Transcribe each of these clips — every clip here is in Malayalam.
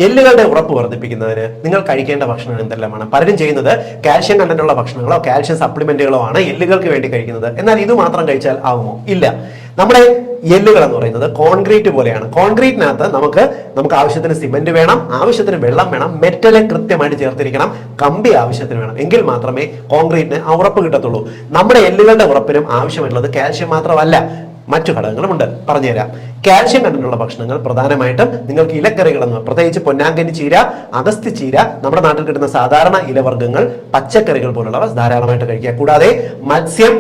എല്ലുകളുടെ ഉറപ്പ് വർദ്ധിപ്പിക്കുന്നതിന് നിങ്ങൾ കഴിക്കേണ്ട ഭക്ഷണം എന്തെല്ലാമാണ്? പലരും ചെയ്യുന്നത് കാൽഷ്യം കണ്ടന്റുള്ള ഭക്ഷണങ്ങളോ കാൽഷ്യം സപ്ലിമെന്റുകളോ ആണ് എല്ലുകൾക്ക് വേണ്ടി കഴിക്കുന്നത്. എന്നാൽ ഇത് മാത്രം കഴിച്ചാൽ ആവുമോ? ഇല്ല. നമ്മുടെ എല്ലുകൾ എന്ന് പറയുന്നത് കോൺക്രീറ്റ് പോലെയാണ്. കോൺക്രീറ്റിനകത്ത് നമുക്ക് ആവശ്യത്തിന് സിമെന്റ് വേണം, ആവശ്യത്തിന് വെള്ളം വേണം, മെറ്റല് കൃത്യമായിട്ട് ചേർത്തിരിക്കണം, കമ്പി ആവശ്യത്തിന് വേണം. എങ്കിൽ മാത്രമേ കോൺക്രീറ്റിന് ആ ഉറപ്പ് കിട്ടത്തുള്ളൂ. നമ്മുടെ എല്ലുകളുടെ ഉറപ്പിനും ആവശ്യമുള്ളത് കാൽഷ്യം മാത്രമല്ല, മറ്റു ഘടകങ്ങളുമുണ്ട്. പറഞ്ഞുതരാം. കാൽഷ്യം കണ്ടന്റുള്ള ഭക്ഷണങ്ങൾ പ്രധാനമായിട്ടും നിങ്ങൾക്ക് ഇലക്കറികൾ എന്ന്, പ്രത്യേകിച്ച് പൊന്നാങ്കണ്ണി ചീര, അഗസ്ത്യ ചീര, നമ്മുടെ നാട്ടിൽ കിട്ടുന്ന സാധാരണ ഇലവർഗ്ഗങ്ങൾ, പച്ചക്കറികൾ പോലുള്ളവ ധാരാളമായിട്ട് കഴിക്കുക. കൂടാതെ മത്സ്യം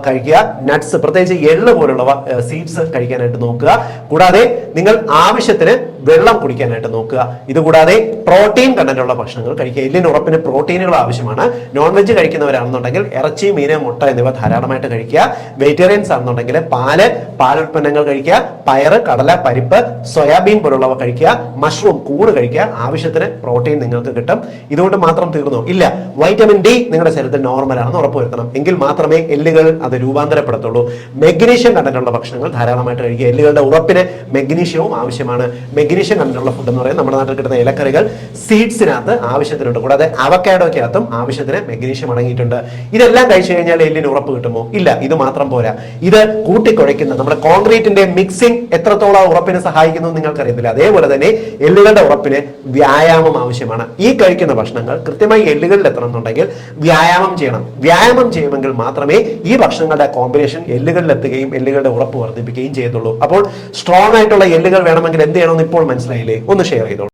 കഴിക്കുക, നട്ട്സ്, പ്രത്യേകിച്ച് എള്ള് പോലുള്ളവ സീഡ്സ് കഴിക്കാനായിട്ട് നോക്കുക. കൂടാതെ നിങ്ങൾ ആവശ്യത്തിന് വെള്ളം കുടിക്കാനായിട്ട് നോക്കുക. ഇതുകൂടാതെ പ്രോട്ടീൻ കണ്ടന്റുള്ള ഭക്ഷണങ്ങൾ കഴിക്കുക. എല്ലിന് ഉറപ്പിന് പ്രോട്ടീനുകൾ ആവശ്യമാണ്. നോൺ വെജ് കഴിക്കുന്നവരാണെന്നുണ്ടെങ്കിൽ ഇറച്ചി, മീന്, മുട്ട എന്നിവ ധാരാളമായിട്ട് കഴിക്കുക. വെജിറ്റേറിയൻസ് ആണെന്നുണ്ടെങ്കിൽ പാലുൽപ്പന്നങ്ങൾ കഴിക്കുക. പയറ്, കടല, പരിപ്പ്, സോയാബീൻ പോലുള്ളവ കഴിക്കുക. മഷ്റൂം, കൂണ് കഴിക്കുക. ആവശ്യത്തിന് പ്രോട്ടീൻ നിങ്ങൾക്ക് കിട്ടും. ഇതുകൊണ്ട് മാത്രം തീർന്നു ഇല്ല. വൈറ്റമിൻ ഡി നിങ്ങളുടെ ശരീരത്തിൽ നോർമൽ ആണെന്ന് ഉറപ്പുവരുത്തണം. എങ്കിൽ മാത്രമേ എല്ലുകൾ അത് രൂപാന്തരപ്പെടുത്തുള്ളൂ. മെഗ്നീഷ്യം കണ്ടന്റുള്ള ഭക്ഷണങ്ങൾ ധാരാളമായിട്ട് കഴിക്കുക. എല്ലുകളുടെ ഉറപ്പിന് മെഗ്നീഷ്യവും ആവശ്യമാണ്. മെഗ്നീഷ്യം കണ്ടന്റുള്ള ഫുഡ് എന്ന് പറയുന്നത് നമ്മുടെ നാട്ടിൽ കിട്ടുന്ന ഇലക്കറികൾ, സീഡ്സിനകത്ത് ആവശ്യത്തിനുണ്ട്. കൂടാതെ അവക്കാഡോയ്ക്കകത്തും ആവശ്യത്തിന് മെഗ്നീഷ്യം അടങ്ങിയിട്ടുണ്ട്. ഇതെല്ലാം കഴിച്ചു കഴിഞ്ഞാൽ എല്ലിന് ഉറപ്പ് കിട്ടുമോ? ഇല്ല. ഇത് മാത്രം പോരാ. ഇത് കൂട്ടിക്കുഴയ്ക്കുന്ന നമ്മുടെ കോൺക്രീറ്റിന്റെ മിക്സിംഗ് എത്രത്തോളം ഉറപ്പിന് സഹായിക്കുന്നു നിങ്ങൾക്കറിയത്തില്ല. അതേപോലെ തന്നെ എല്ലുകളുടെ ഉറപ്പിന് വ്യായാമം ആവശ്യമാണ്. ഈ കഴിക്കുന്ന ഭക്ഷണങ്ങൾ കൃത്യമായി എല്ലുകളിൽ എത്തണമെന്നുണ്ടെങ്കിൽ വ്യായാമം ചെയ്യണം. വ്യായാമം ചെയ്യുമെങ്കിൽ മാത്രമേ ഈ ഭക്ഷണങ്ങളുടെ കോമ്പിനേഷൻ എല്ലുകളിൽ എത്തുകയും എല്ലുകളുടെ ഉറപ്പ് വർദ്ധിപ്പിക്കുകയും ചെയ്യത്തുള്ളൂ. അപ്പോൾ സ്ട്രോങ് ആയിട്ടുള്ള എല്ലുകൾ വേണമെങ്കിൽ എന്ത് ചെയ്യണമെന്ന് ഇപ്പോൾ മനസ്സിലായില്ലേ? ഒന്ന് ഷെയർ ചെയ്തോളൂ.